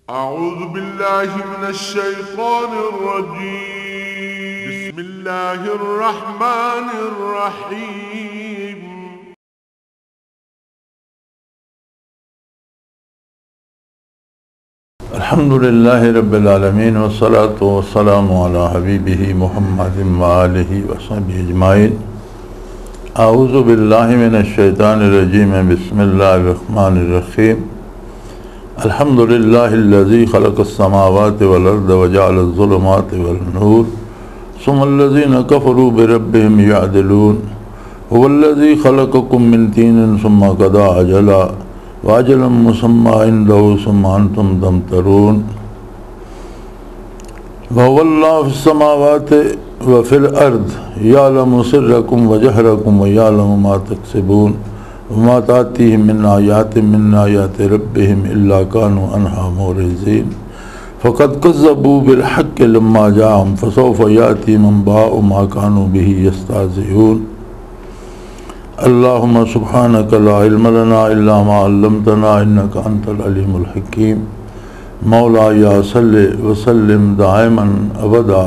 أعوذ بالله من الشيطان الرجيم. بسم الله الرحمن الرحيم. الحمد لله رب العالمين والصلاة والسلام على حبيبه محمد وآله وصحبه أجمعين. أعوذ بالله من الشيطان الرجيم. بسم الله الرحمن الرحيم. الحمد لله الذي خلق السماوات والأرض وجعل الظلمات والنور ثم الذين كفروا بربهم يعدلون. هو الذي خلقكم من طين ثم قضى أجلا وأجلا مسمى عنده ثم أنتم تمترون. وهو الله في السماوات وفي الأرض يعلم سركم وجهركم ويعلم ما تكسبون وما تأتيهم من آيات ربهم إلا كانوا عنها معرضين. فقد كذبوا بالحق لما جاءهم فسوف يأتي أنباء ما كانوا به يستهزئون. اللهم سبحانك لا علم لنا إلا ما علمتنا إنك أنت العليم الحكيم. مولاي صل وسلم دائما أبدا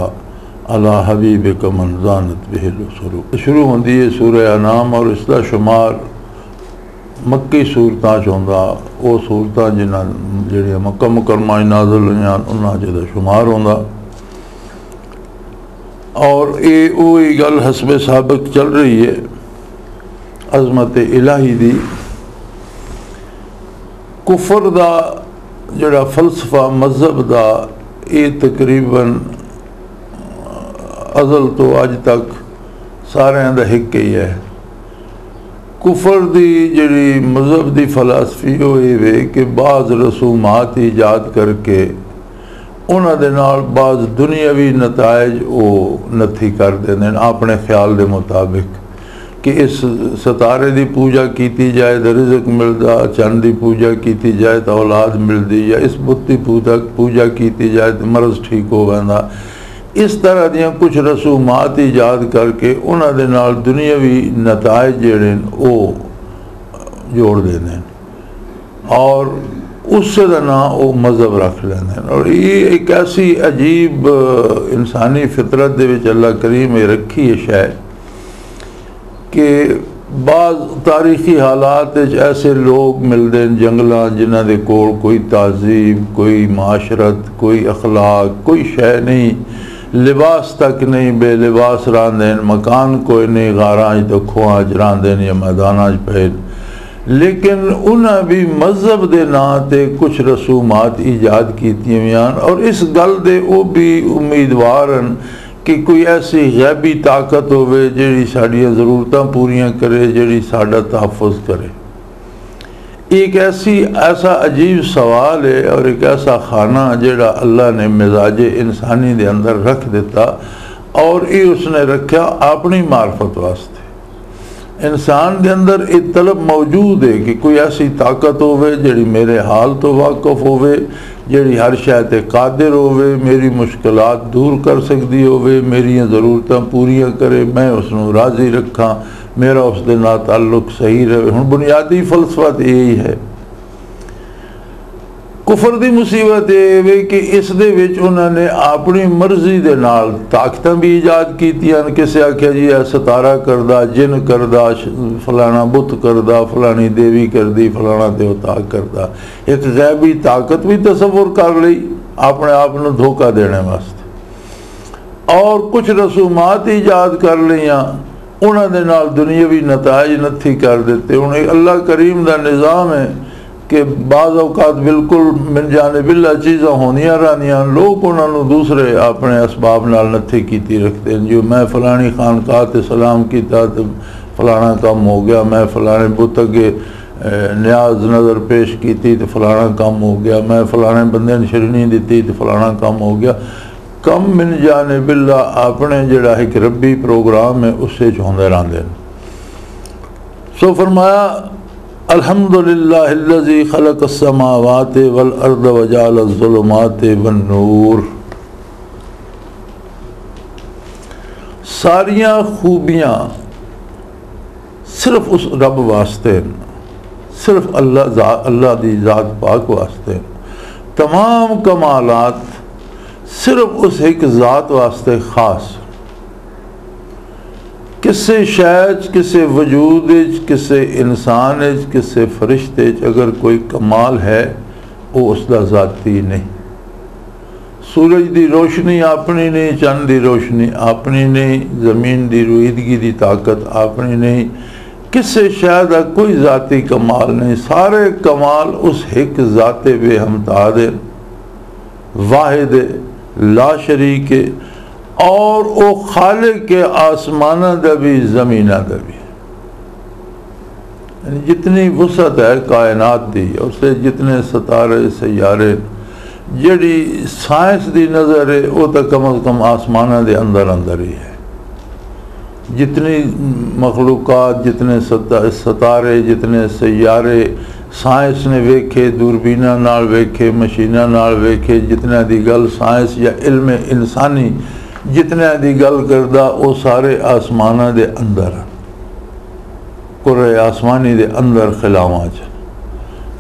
على حبیبک من زانت به السرور. شروع ہوندی ہے سورہ انعام اور اس کا شمار مکی صورتاں چوندا وہ صورتاں جنہاں جڑیاں مکہ مکرمہ نازل ہوئیاں انہاں جدا شمار ہوندا اور یہ وہی گل حسب سابق چل رہی ہے عظمت الہی دی. کفر دا جڑا فلسفہ مذہب دا یہ تقریباً ازل تو اج تک سارے دا حق ہی ہے. کفر دی جڑی مذہب دی فلسفی ہوئی وے کہ بعض رسومات ایجاد کر کے انہاں دے نال بعض دنیاوی نتائج وہ نتھی کر دیں اپنے خیال دے مطابق کہ اس ستارے دی پوجا کیتی جائے تو رزق ملدا، چند دی پوجا کیتی جائے تو اولاد ملدی، یا اس بت دی پوجا کیتی جائے تو مرض ٹھیک ہو ویندا. اس طرح دیاں کچھ رسومات ایجاد کر کے انہاں دے نال دنیاوی نتائج جڑے او جوڑ دیندے اور اس سے نام وہ مذہب رکھ لیندے. اور یہ ایک ایسی عجیب انسانی فطرت دے وچ اللہ کریم نے رکھی ہے شاید کہ بعض تاریخی حالات ایسے لوگ ملتے ہیں جنگلاں جنہاں دے کول کوئی تہذیب، کوئی معاشرت، کوئی اخلاق، کوئی شے نہیں، لباس تک نہیں، بے لباس راندیں، مکان کوئی نہیں، غاراں تو کھواں راندیں یا میداناں پہ، لیکن انہاں بھی مذہب دے نام تے کچھ رسومات ایجاد کیتی ہوئیاں اور اس گل دے وہ بھی امیدوار ہیں کہ کوئی ایسی غیبی طاقت ہوئے جڑی ساڑیاں ضرورتاں پوریاں کرے، جڑی ساڑا تحفظ کرے. ایک ایسا عجیب سوال ہے اور ایک ایسا خانہ جڑا اللہ نے مزاج انسانی دے اندر رکھ دیتا اور یہ اس نے رکھا اپنی معرفت واسطے. انسان دے اندر ایک طلب موجود ہے کہ کوئی ایسی طاقت ہوئے جڑی میرے حال تو واقف ہوئے، جڑی ہر شے تے قادر ہوئے، میری مشکلات دور کر سکتی ہوئے، میری ضرورتاں پوریاں کرے، میں اس نو راضی رکھاں، میرا اس دے نال تعلق صحیح رہے. ہن بنیادی فلسفہ تے یہی ہے. کفر دی مصیبت یہ ہے کہ اس دے وچ انہوں نے اپنی مرضی دے نال طاقتاں بھی ایجاد کیتیاں. کسے آکھیا جی اے ستارہ کردہ، جن کردہ، فلانا بت کردہ، فلانی دیوی کردی، فلانا دیوتا کردہ. ایک غیبی طاقت بھی تصور کر لئی اپنے آپ نو دھوکہ دینے واسطے اور کچھ رسومات ایجاد کر لیاں انہوں دے نال دنیاوی نتائج نتھی کر دیتے. انہیں اللہ کریم دا نظام ہے کہ بعض اوقات بالکل من جانب اللہ چیزاں ہونیاں رہنیاں، لوگ انہوں نے دوسرے اپنے اسباب نال نتھی کیتی رکھتے ہیں. جو میں فلانی خانقاہ تے سلام کیتا تو فلانا کام ہو گیا، میں فلانے بت اگے نیاز نظر پیش کیتی تو فلانا کام ہو گیا، میں فلانے بندے نے شرنی دیتی تو فلانا کام ہو گیا. کم من جانب اللہ اپنے جڑا ایک ربی پروگرام ہے اس سے چوندے رہندے ہیں. سو فرمایا الحمدللہ الذی خلق السماوات والارض وجعل الظلمات والنور. ساریاں خوبیاں صرف اس رب واسطے، صرف اللہ دی ذات پاک واسطے. तमाम कमालात सिर्फ उस एक ज़ात वास्ते ख़ास। किसी शैच, किसी वजूद, किसी इंसान, किसी फरिश्ते अगर कोई कमाल है वो उसका ज़ाती नहीं। सूरज की रोशनी अपनी नहीं, चंद की रोशनी अपनी नहीं, ज़मीन की रुईदगी की ताकत अपनी नहीं, किसी शय का कोई ज़ाती कमाल नहीं। सारे कमाल उस एक ज़ाते बेहमताद वाहिद ला शरीक और वो खालिक के आसमाना दा भी ज़मीना दा भी। यानी जितनी वसअत है कायनात दी, उससे जितने सितारे सैयारे, जड़ी साइंस दी नज़र है वो तो कम अज़ कम आसमाना दे अंदर अंदर ही है। जितनी मखलूक़ात, जितने सितारे, जितने सैयारे साइंस ने वेखे, दूरबीना नाल वेखे, मशीना नाल वेखे, जितना दी गल साइंस या इल्म इंसानी जितना दी गल करदा वो सारे आसमाना दे अंदर, कुर्रे आसमानी दे अंदर खिलावां च।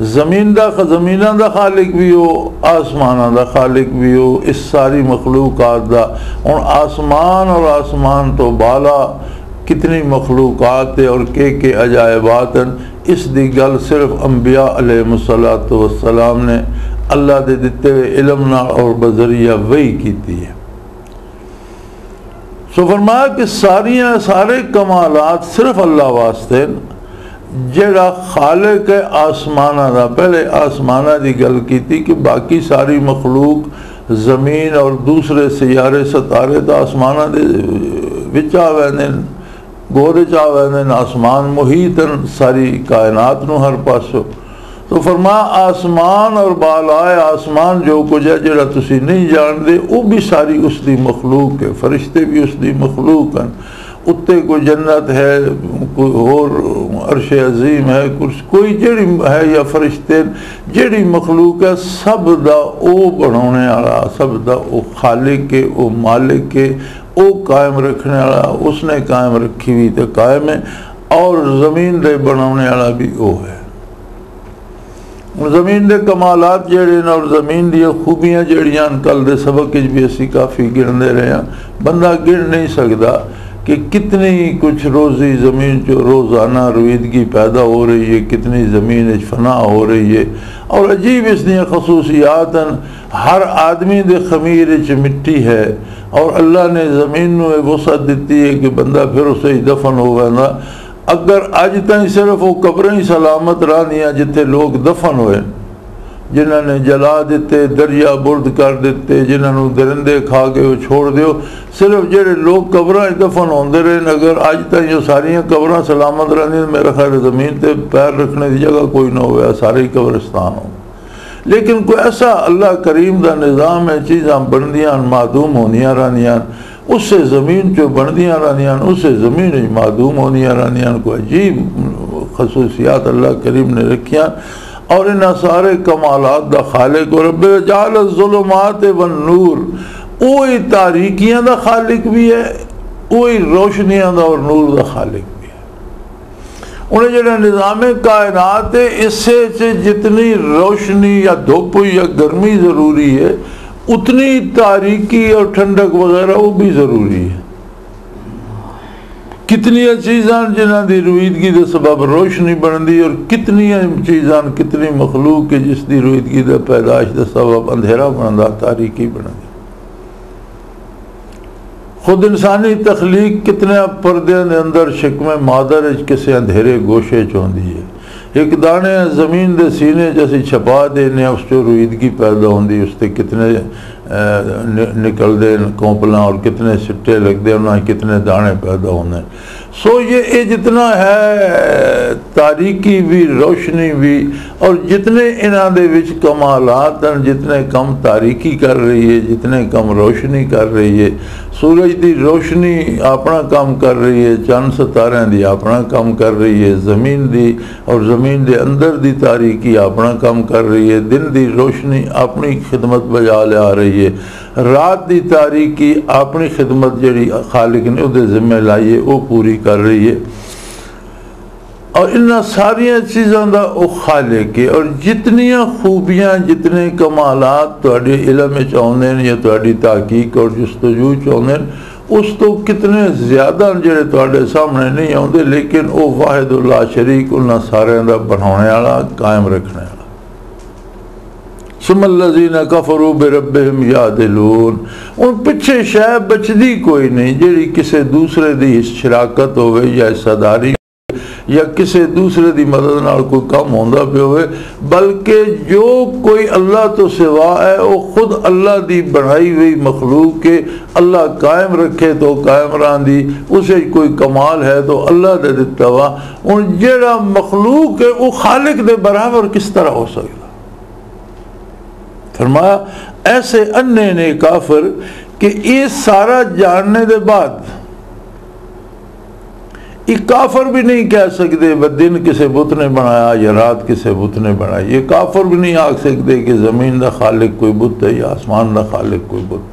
ज़मीना दा खालिक भी हो, आसमाना दा खालिक भी हो, इस सारी मखलूक़ात दा। हुण आसमान और आसमान तो बाला कितनी मखलूक़ात है और के अजायबात हैं, इस दी गल सिर्फ अंबिया अलैहिमुस्सलातु वस्सलाम ने अल्लाह दे दिते हुए इल्म नाल और बज़रिया वही कीती है। सो फरमाया कि सारे कमालात सिर्फ अल्लाह वास्ते, जेड़ा खालिक है आसमाना दा। पहले आसमाना की गल की थी कि बाकी सारी मखलूक ज़मीन और दूसरे सियारे सितारे तो आसमाना दे विच आ वैंदे, गोद च आ वैंदे, आसमान मुहीत सारी कायनात नूं हर पासों। तो फरमाया आसमान और बालाए आसमान जो कुछ है जेड़ा तुसी नहीं जानते वो भी सारी उसकी मखलूक है, फरिश्ते भी उसकी मखलूक हैं। उत्ते कोई जन्नत है, कोई और अर्श अजीम है, कुछ कोई जड़ी है या फरिश्ते जड़ी मखलूक है, सब दा ओ बनाने वाला, सब दा ओ खालिक के, ओ मालिक के, ओ कायम रखने वाला, उसने कायम रखी हुई तो कायम है। और ज़मीन दे बनाने वाला भी वो है। ज़मीन के कमालात जड़े न और ज़मीन दी खूबियाँ जड़ियाँ कल के सबक भी असी काफ़ी गिनते रहे हैं। बंदा गिन नहीं सकता कि कितनी कुछ रोज़ी ज़मीन जो रोज़ाना रुईदगी पैदा हो रही है, कितनी ज़मीन फना हो रही है। और अजीब इसलिए खसूसियात हैं, हर आदमी दे खमीर च मिट्टी है और अल्लाह ने ज़मीन में वसअत दी है कि बंदा फिर उसे ही दफन हो गया। अगर अज तक सिर्फ वो कब्रें ही सलामत रहियां जिथे लोग दफन होए, जिन्होंने जला दिते, दरिया बुर्द कर दिते, जिन्होंने दरिंदे खा के वो छोड़ दियो, सिर्फ जेडे लोग कब्रां दफन होंदे रहे, अगर अज तक जो सारियां कब्रां सलामत रहियां, मेरा ख्याल ज़मीन पर पैर रखने की जगह कोई ना हो, सारे कब्रिस्तान हो। लेकिन कोई ऐसा अल्लाह करीम का निज़ाम है, चीज़ां बनदियां मादूम होंदियां रहियां, उससे ज़मीन जो बनदियां रहियां, उससे ज़मीन मादूम होंदियां रहियां। कोई अजीब खसूसियात अल्लाह करीम ने रखियां। और इन्हां सारे कमालात दा खालिक और रब्बे जाल ज़ुलुमात वन नूर, वही तारीकियां दा खालिक भी है, वही रोशनियां दा और नूर दा खालिक भी है। उन्हें जो निज़ाम कायनात है, इससे जितनी रोशनी या धुप या गर्मी ज़रूरी है, उतनी तारीकी और ठंडक वगैरह वो भी ज़रूरी है। कितनी चीज़ां जिन्हों की रुईदगी के सबब रोशनी बनती और कितनी चीज़ां कितनी मखलूक है जिसकी रुईदगी का पैदाश का सबब अंधेरा बनता, तारीकी बनती। खुद इंसानी तखलीक कितने पर्दे के अंदर शिकमे मादर किसी अंधेरे गोशे च होंदी है। एक दाने ज़मीन के सीने जैसी छपा देने, उस जो रुईदगी पैदा होंगी, उससे कितने निकलते कोंपला और कितने सिट्टे लगते, उन्हें कितने दाने पैदा होने। सो ये जितना है तारीकी भी, रोशनी भी, और जितने इन्हां दे विच कमालात हैं, जितने कम तारीकी कर रही है, जितने कम रोशनी कर रही है। सूरज की रोशनी अपना काम कर रही है, चंद सितारे की अपना काम कर रही है, ज़मीन की और ज़मीन के अंदर की तारीकी अपना काम कर रही है, दिन की रोशनी अपनी खिदमत बजा लिया रही है, रात की तारीकी अपनी खिदमत जी खालिक ने उहदे जिम्मे लाई है वो पूरी कर रही है। और इन्हां सारिया चीज़ों का वह खालिक है। और जितनियां खूबियाँ जितने कमालात तुहाडे इल्म विच आउंदे ने या तुहाडी तहकीक और जस्तजू च आउंदे ने, उस तो कितने ज़्यादा जिहड़े तुहाडे सामने नहीं आउंदे, लेकिन वह वाहिद ला शरीक उन्हां सारियां दा बनाने वाला, कायम रखने वाला। सुमल्लज़ीना कफ़रू बिरब्बिहिम यादिलून, उन पिछे शय बचदी कोई नहीं जिहड़ी किसी दूसरे दी शराकत होवे या हिस्सेदारी या किसी दूसरे की मदद नाल कोई काम होंदा पे होवे, बल्कि जो कोई अल्लाह तो सिवा है वह खुद अल्लाह की बनाई हुई मखलूक के अल्लाह कायम रखे तो कायम रही, उसे कोई कमाल है तो अल्लाह दे दिता वा। हुण जिहड़ा मखलूक है वह खालिक दे बराबर किस तरह हो सकता? फरमाया ऐसे अन्ने ने काफिर कि ये सारा जानने के बाद ये काफर भी नहीं कह सकते वह दिन किसी बुत ने बनाया या रात किसी बुत ने बनाई। ये काफर भी नहीं आख सकते कि ज़मीन का खालिक कोई बुत है या आसमान का खालिक कोई बुत।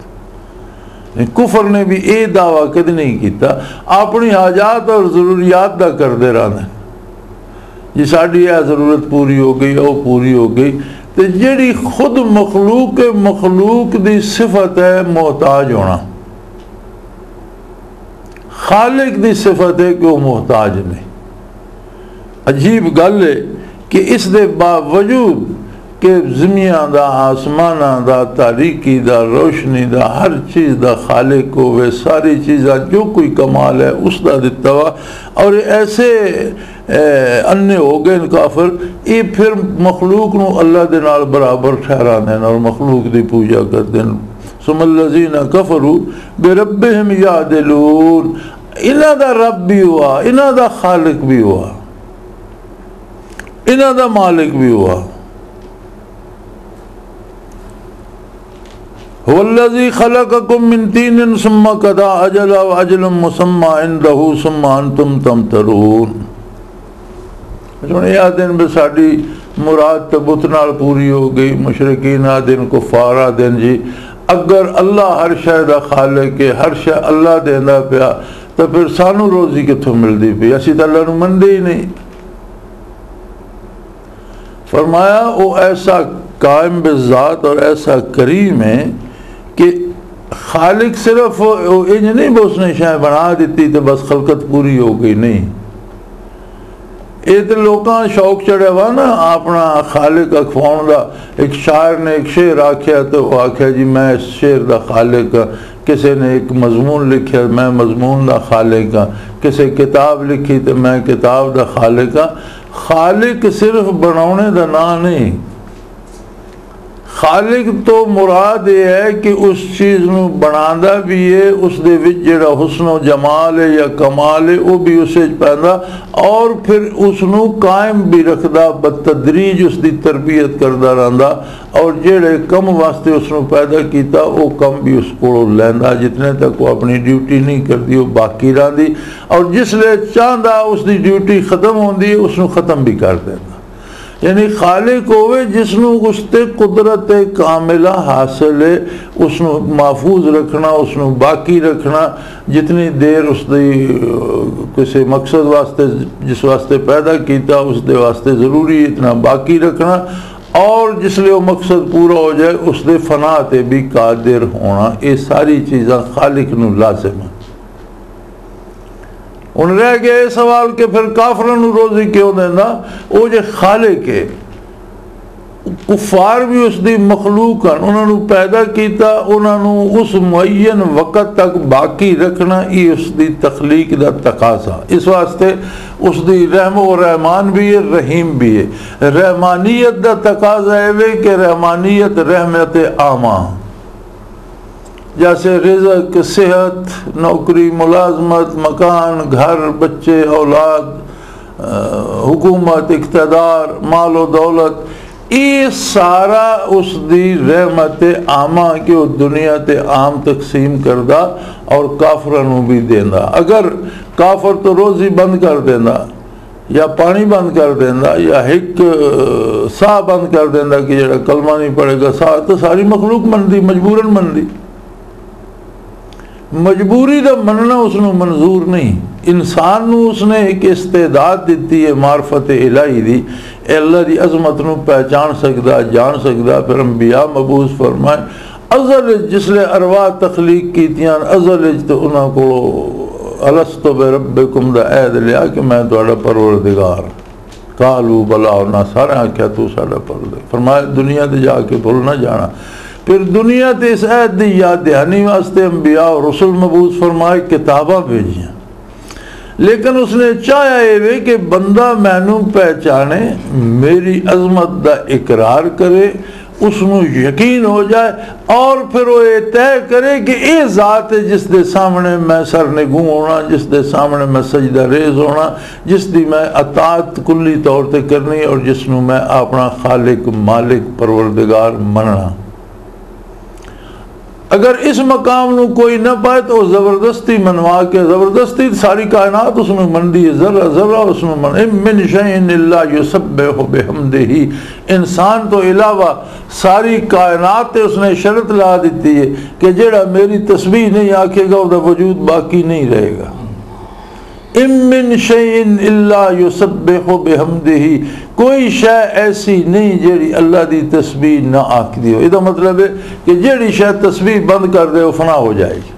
कुफर ने भी ये दावा कद नहीं किया, अपनी हाजात और जरूरियात का करते रहना जी, साड़ी यह जरूरत पूरी हो गई वह पूरी हो गई। तो जिहड़ी खुद मखलूक की सिफत है मोहताज होना, खालिक की सिफत है कि वह मोहताज नहीं। अजीब गल है कि इस दे बावजूद कि ज़मीन दा आसमान दा तारीकी दा रोशनी दा हर चीज़ दा खालिक होवे, सारी चीज़ा जो कोई कमाल है उसका दिता वा, और ऐसे अन्ने हो गए काफिर, ये फिर मखलूक नू अल्लाह दे नाल बराबर ठहरा देन और मखलूक की पूजा कर देन। सुमल्लज़ीना कफ़रू बिरब्बिहिम यादिलून, इन्हां दा रब भी हुआ, इन्हां दा खालिक भी हुआ, इन्हां दा मालिक भी हुआ। हुवल्लज़ी खलक़कुम मिन तीनिन सुम्मा क़ज़ा अजला व अजलुम मुसम्मा इंदहु सुम्मा अंतुम तमतरून। यह दिन भी साड़ी मुराद तो बुत नाल पूरी हो गई। मुशरिकीन आ दिन, कुफार आ दिन जी, अगर अल्लाह हर शय का खालिक है, हर शय अल्लाह देंदा पिया, तो फिर सानू रोजी कित्थों मिलती पई? असीं तां अल्लाह नूं मनदे ही नहीं। फरमाया वो ऐसा कायम बिज़ात और ऐसा करीम है कि खालिक सिर्फ इंज नहीं भी उसने शय बना दी तो बस खलकत पूरी हो गई, नहीं। ये तो लोगों शौक चढ़िया वा ना अपना खालिक अखवाउण का। एक शायर ने एक शेर आख्या तो वह आख्या जी मैं इस शेर का खालिक हाँ। किसी ने एक मजमून लिखा मैं मजमून का खालिक हाँ। किसी किताब लिखी तो मैं किताब का खालिक हाँ। खालिक सिर्फ बनाने का ना नहीं, खालिक तो मुराद यह है कि उस चीज़ नूं बनांदा भी है, उस दे विच जिहड़ा हुस्न जमाल है या कमाल है वह भी उस पैदा, और फिर उसनूं कायम भी रखदा, बतदरीज उसकी तरबियत करदा रहिंदा, और जिहड़े कम वास्ते उसनूं पैदा किया वो कम भी उस कोलों लैंदा, जितने तक वो अपनी ड्यूटी नहीं करती वो बाकी रहिंदी, और जिसले चाहता उसकी ड्यूटी खत्म होंदी है उसनूं खत्म भी कर देंदा। यानी खालिक होवे जिसनों उसते कुदरत कामिला हासिल है, उसनों महफूज रखना, उसनों बाकी रखना, जितनी देर उसकी किसी मकसद वास्ते जिस वास्ते पैदा किया उसके वास्ते ज़रूरी इतना बाकी रखना, और जिसले वो मकसद पूरा हो जाए उसके फना ते भी कादिर होना। ये सारी चीज़ां खालिक नूं लाज़िम है। उन रह गया ये सवाल कि फिर काफिरां नूं रोज़ी क्यों देंदा? वो जो खालिक है, कुफार भी उसकी मखलूक हैं, उन्होंने पैदा किया, उन्होंने उस मुअय्यन वक़्त तक बाकी रखना ये उसकी तखलीक का तकाजा। इस वास्ते उसकी रहम व रहमान भी है, रहीम भी है। रहमानियत का तकाजा है कि रहमानियत रहमत आमा, जैसे रिज़्क़, सेहत, नौकरी, मुलाजमत, मकान, घर, बच्चे, औलाद, हुकूमत, इक़्तिदार, माल व दौलत, ये सारा उसकी रहमत आमा के वो दुनिया ते आम तकसीम करदा और काफरां भी देंदा। अगर काफर तो रोज़ी बंद कर देंदा या पानी बंद कर देंदा या एक साह बंद कर देंदा कि जरा कलमा नहीं पड़ेगा साह, तो सारी मखलूक मनदी, मजबूरन मनदी। मजबूरी का मनना उसनों मंजूर नहीं। इंसान नूं उसने एक इस्तेदाद दी है मार्फत इलाही दी, अल्लाह की अजमत नूं पहचान सकता, जान सकता। फिर अंबिया मबूस फरमाए अज़ल जिसले अरवाह तखलीक कीतियां, अज़ल तो उन्होंने को अलस्तो बिरब्बिकुम दा ऐद लिया कि मैं तुहाडा परवरदिगार। कालू बला, उन्हें सारे आख्या तू साडा परवरदिगार। फरमाया दुनिया ते जाके भुल ना जाना। फिर दुनिया ते इस ऐद की याद दहानी वास्ते अंबिया और रसूल मबूस फरमाए, किताबां भेजियां। लेकिन उसने चाहा ये कि बंदा मैनू पहचाने, मेरी अजमत का इकरार करे, उसनू यकीन हो जाए और फिर वो ये तय करे कि ये ज़ात है जिस दे सामने मैं सरनिगूं होना, जिस दे सामने मैं सजदा रेज होना, जिस दी मैं अतात कुल्ली तौर पर करनी और जिसनू मैं अपना खालिक मालिक परवरदिगार मनना। अगर इस मकाम नू कोई न पाए तो ज़बरदस्ती मनवा के, ज़बरदस्ती सारी कायनात उसमें मनदी है, ज़र्रा ज़र्रा उसमें मन। मिन शैइन इल्ला युसब्बिहु बिहम्दिही, इंसान तो इलावा सारी कायनात उसने शर्त ला दी है कि जेड़ा मेरी तस्बीह नहीं आखेगा उसका वजूद बाकी नहीं रहेगा। मिन शैइन इल्ला युसब्बिहु बिहम्दिही, कोई शय ऐसी नहीं जेड़ी अल्लाह की तस्बीह ना आखदी हो। इसका मतलब है कि जेड़ी शय तस्बीह बंद कर दे वो फना हो जाएगी।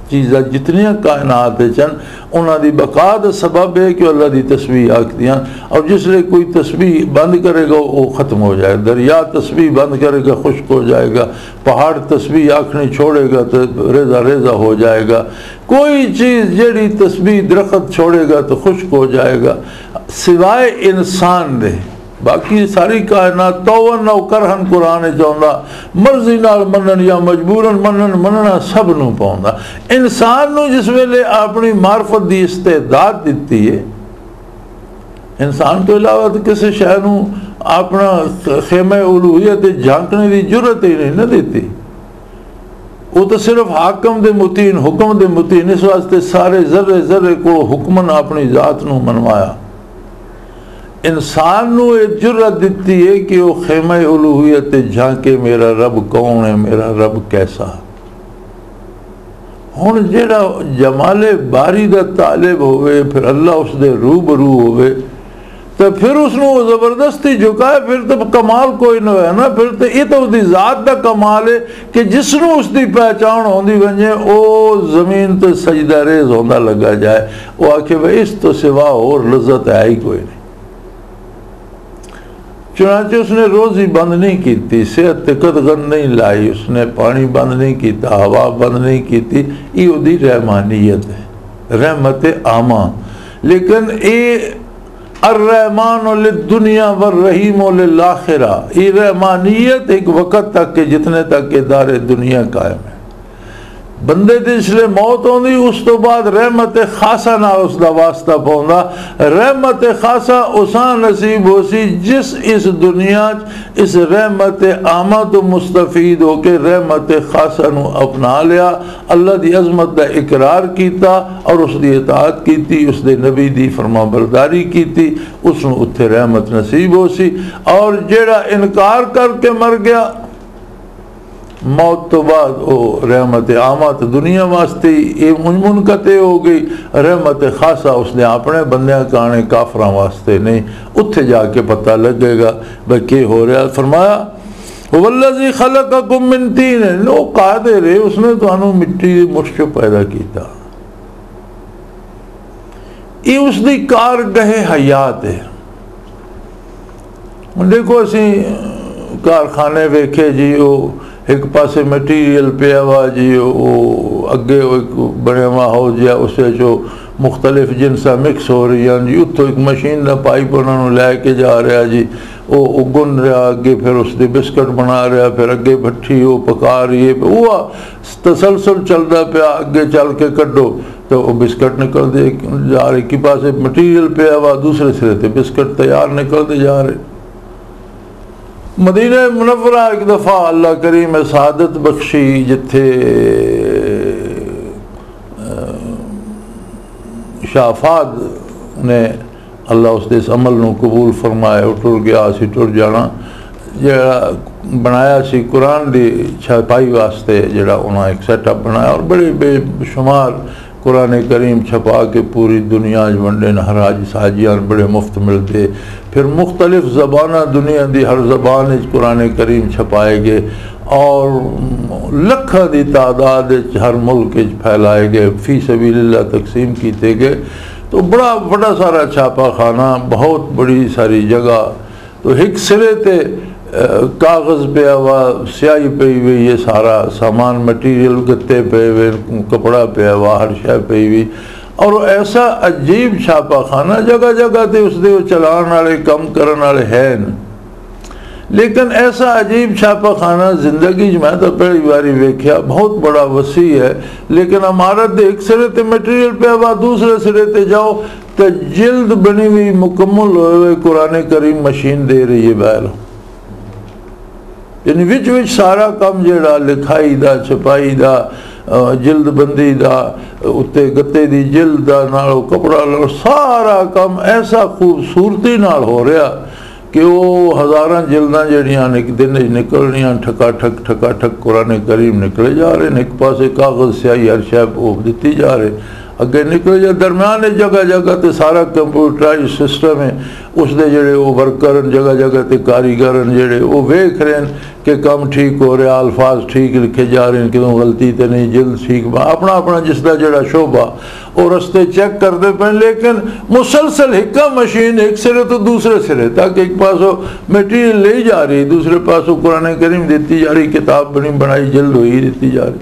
चीज़ा जितनियाँ कायनात चन उन्होंने बका का सबब है कि अल्लाह की तस्बीह आखदियाँ, और जिसले कोई तस्बीह बंद करेगा वो ख़त्म हो जाएगा। दरिया तस्बीह बंद करेगा खुश्क हो जाएगा, पहाड़ तस्बीह आखनी छोड़ेगा तो रेजा रेजा हो जाएगा, कोई चीज़ जेड़ी तस्बीह दरख्त छोड़ेगा तो खुश्क हो जाएगा, सिवाय इंसान दे। बाकी सारी कायनात तौवन नौ करहन कुरान चाहता, मर्जी नाल मनन या मजबूरन मनन, मनना सब नूं पाउंदा। इंसान नूं जिस वेले अपनी मार्फत की इस्तेदाद दी है, इंसान तो इलावा तो किसी शय नूं अपना खेमे उलूहियत झांकने की जरूरत ही नहीं न दी। वो तो सिर्फ हाकम दे मुतीन, हुक्म दे मुतीन, इस वास्ते सारे जर्रे जर्रे को हुक्मन अपनी जात नूं मनवाया। इंसान नूं ये जुर्रत दी है कि वह खेमे उलूहियत झांके, मेरा रब कौन है, मेरा रब कैसा। हुण जेड़ा जमाले बारी दा तालिब होवे, फिर अल्लाह उसदे रूबरू होवे, तो फिर उसनू जबरदस्ती झुकाए, फिर तो कमाल कोई ना है ना। फिर तो ये तो उसकी जात का कमाल है कि जिसनू उसकी पहचान होंदी वजे वो जमीन तो सजदा रेज होंदा लगा जाए, वो आखे भाई इस तो सिवा और लज्जत है ही कोई नहीं। चुनाचे उसने रोज़ी बंद नहीं की, सेहत ते कदगन नहीं लाई, उसने पानी बंद नहीं किया, हवा बंद नहीं की, ये उसकी रहमानियत है, रहमत आमा। लेकिन ये अर्रहमान दुनिया व रहीम लिल-आखिरा, ये रहमानियत एक वक़्त तक के जितने तक के दारे दुनिया कायम है। बंदे ते इसलिए मौत होंदी, उस तो बाद रहमत खासा ना उसका वास्ता पाउंदा। रहमत खासा उसा नसीब होसी जिस इस दुनिया इस रहमत आमा तो मुस्तफीद होके रहमत खासा नू अपना लिया, अल्लाह की अजमत का इकरार किया और उसकी इताअत की, उसके नबी की फरमाबरदारी की, उसनू उत्थे रहमत नसीब होसी। और जेड़ा इनकार करके मर गया, मौत तो बाद वो रहमत आमा तो दुनिया वास्ते ये मुनकते हो गई, रहमत खासा उसने अपने बंदियां काने काफरां वास्ते नहीं। उत्थे जाके पता लगेगा भाई के हो रहा। फरमाया वल्लज़ी खलक़कुम मिन तीन, नो कादिर है, उसने तुहानू मिट्टी दी मुश्क पैदा किया, ये उसकी कारगहे हयात है। देखो असी कारखाने वेखे जी, वो एक पासे मटीरियल पिया वा जी, वो अगे एक बनया हुआ हो जिया, उसे जो मुख्तलिफ जिनसा मिक्स हो रही हैं जी, उतो एक मशीन का पाइप उन्होंने लैके जा रहा जी, वो गुन रहा अगे, फिर उसके बिस्कट बना रहा, फिर अगे भट्ठी वो पका रही है, वो तसलसल चलता पाया, अगे चल के कड्डो तो वो बिस्कट निकलते जा रहे, कि पास मटीरियल पिया हुआ, दूसरे सिरे से बिस्कट तैयार निकलते जा रहे। मदीना मुनव्वरा एक दफ़ा अल्लाह करीम सआदत बख्शी, जिथे शाफाद ने अल्लाह उसके इस अमल को कबूल फरमाया, टुर गया असी टुर जाना, जरा बनाया सी कुरान की छपाई वास्ते, जड़ा उन्होंने एक सैटअप बनाया और बड़े बेशुमार कुरान करीम छपा के पूरी दुनिया वंडे न, हर हाजियान बड़े मुफ्त मिलते। फिर मुख्तलिफ ज़बाना दुनिया की हर ज़बान कुरान करीम छपाए गए और लखा की तादाद हर मुल्क फैलाए गए, फी सबीलिल्लाह तकसीम किए गए। तो बड़ा सारा छापा खाना, बहुत बड़ी सारी जगह। तो एक सिरे ते कागज़ पे हुआ, स्याही पई हुई, ये सारा सामान मटीरियल गत्ते पे हुए, कपड़ा पे हुआ, हर शय पई हुई। और ऐसा अजीब छापा खाना, जगह जगह ते उसदे चलाने वाले कम करने वाले हैं, लेकिन ऐसा अजीब छापा खाना जिंदगी मैं तो पहली बारी वेख्या। बहुत बड़ा वसी है, लेकिन इमारत एक सिरे ते मटीरियल पे हुआ, दूसरे सिरे ते जाओ तो जिल्द बनी हुई मुकम्मल हुए कुरान करीम मशीन दे रही है बैल। यानी विच सारा काम जड़ा लिखाई दा, छपाई दा, जिल्द बंदी दा, उत्ते गत्ते दी जिल्द दा नाल कपड़ा लो, सारा काम ऐसा खूबसूरती नाल हो रहा कि वो हज़ारां जिल्दां जड़ियां एक दिन निकलनियां, ठका ठक कुरान करीम निकले जा रहे हैं। एक पासे कागज़ स्याही हर शय दी जा रहे, अगे निकले जा। दरम्यान जगह जगह तो सारा कंप्यूटराइज सिस्टम है, उसके जोड़े वो वर्कर जगह जगह तो कारीगर जोड़े वो वेख रहे हैं कि काम ठीक हो रहा, अल्फाज ठीक लिखे जा रहे हैं, कितों गलती तो नहीं, जिल्द ठीक अपना अपना जिसका जोड़ा शोभा और रस्ते चेक करते पे। लेकिन मुसलसल एक मशीन एक सिरे तो दूसरे सिरे, ताकि एक पासों मटीरियल ले जा रही, दूसरे पासों कुरान करीम दी जा रही, किताब बनी बनाई जिल्द हुई दी जा रही।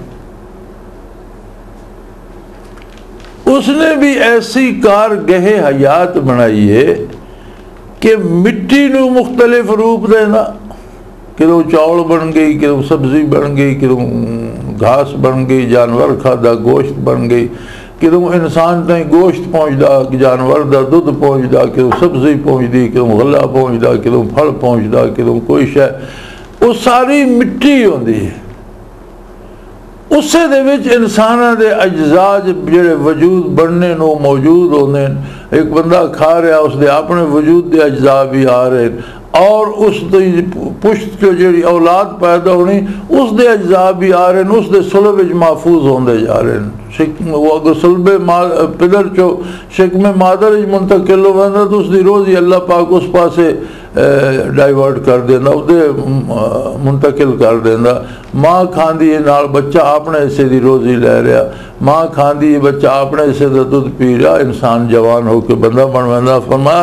उसने भी ऐसी कारगह हयात बनाई है कि मिट्टी को मुख्तलिफ रूप देना, कितों चावल बन गई, कितों सब्जी बन गई, कितों घास बन गई, जानवर खादा गोश्त बन गई, कितों इंसान ताई गोश्त पहुँचता, जानवर का दुध पहुँचता, कितों सब्जी पहुँचती, कितों गला पहुँचता, कितों फल पहुँचता, कितों कोई शय, वो सारी मिट्टी होती है। उसे दे विच इंसाना दे अज्जा जेड़े वजूद बनने नो मौजूद होंदे। एक बंदा खा रहा, उसके अपने वजूद के अज्जा भी आ रहे, और उस पुश्त जो जी औलाद पैदा होनी उसके अज्जा भी आ रहे हैं, उसके सुलभ महफूज होंदे जा रहे हैं। वो अगर सुलभ पिदर चो शिकम मादर मुंतकिल हो तो उसकी रोज़ी अल्लाह पाक उस पासे डाइवर्ट कर देना, उसदे मुंतकिल कर देना। माँ खांदी नाल बच्चा अपने हिस्से की रोज़ी लै रहा, माँ खांदी बच्चा अपने हिस्से का दुध पी रहा, इंसान जवान होकर बंदा बन वैंदा। फरमाया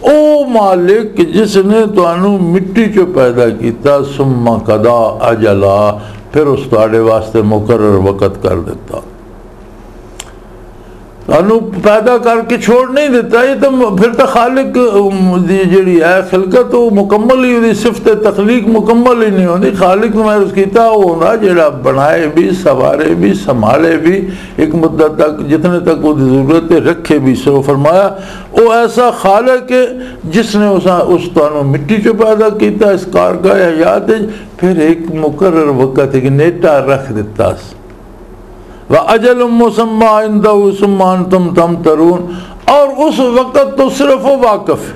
ओ मालिक जिसने तुहानू मिट्टी चो पैदा किया, सुम्मा कदा अजला, फिर उस तुहाडे वास्ते मुकर्रर वक़्त कर दिता, सानू पैदा करके छोड़ नहीं देता। ये तो फिर तो खालिक जी है खिलकत वो मुकम्मल ही होती, सिफत तखलीक मुकम्मल ही नहीं होती। खालिक मैं उसका वो होना जोड़ा बनाए भी, सवारे भी, संभाले भी, एक मुद्दत तक जितने तक वो जरूरत है रखे भी। सो फरमाया वो ऐसा खालिक है जिसने उस तुहानू मिट्टी चो पैदा किया, इस कारगर हयात, फिर एक मुकर्रर वक़्त एक नेटा रख दिता, व अजल मुसम्मा इंदहु सुम्मा अंतुम तमतरून, और उस वक़्त तो सिर्फ वो वाकिफ है,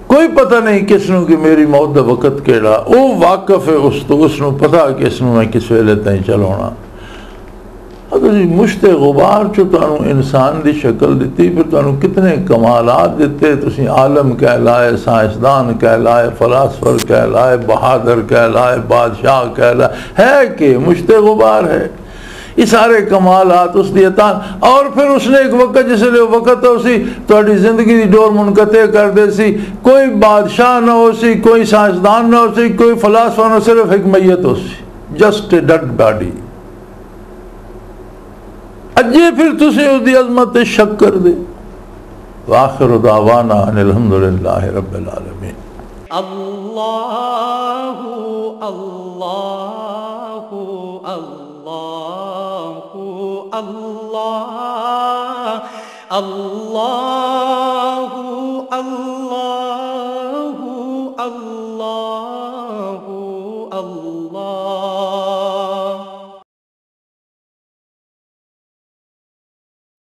कोई पता नहीं किसनू कि मेरी मौत का वक़्त केड़ा, वो वाकिफ है उस तो, उसनू पता कि इसनू मैं किस वेले ताईं चलाउणा। अगर मुश्ते गुबार चो तुहानू इंसान की शक्ल दी, फिर तुहानू कितने कमालात दिते, तुसीं आलम कहलाए, साइंसदान कहलाए, फलासफर कहलाए, बहादुर कहलाए, बादशाह कहलाए, है कि मुश्ते गुबार है। ये सारे कमालात उसकी अता, और फिर उसने एक वक़्त जिसले वक़्त उसी तुहाडी जिंदगी की डोर मुनकते कर दे सी, कोई बादशाह ना हो सी, कोई साइंसदान ना हो सी, कोई फलासफा ना, सिर्फ एक मैयत हो सी, जस्ट ए डेड बॉडी। अजे फिर तुसी उसकी अजमत शक कर दे। वाखिर दावाना अल्हम्दुलिल्लाहि रब्बिल आलमीन। अल्लाहु अल्लाहु अल्लाहु अल्लाह अल्लाहु अल्लाहु अल्लाह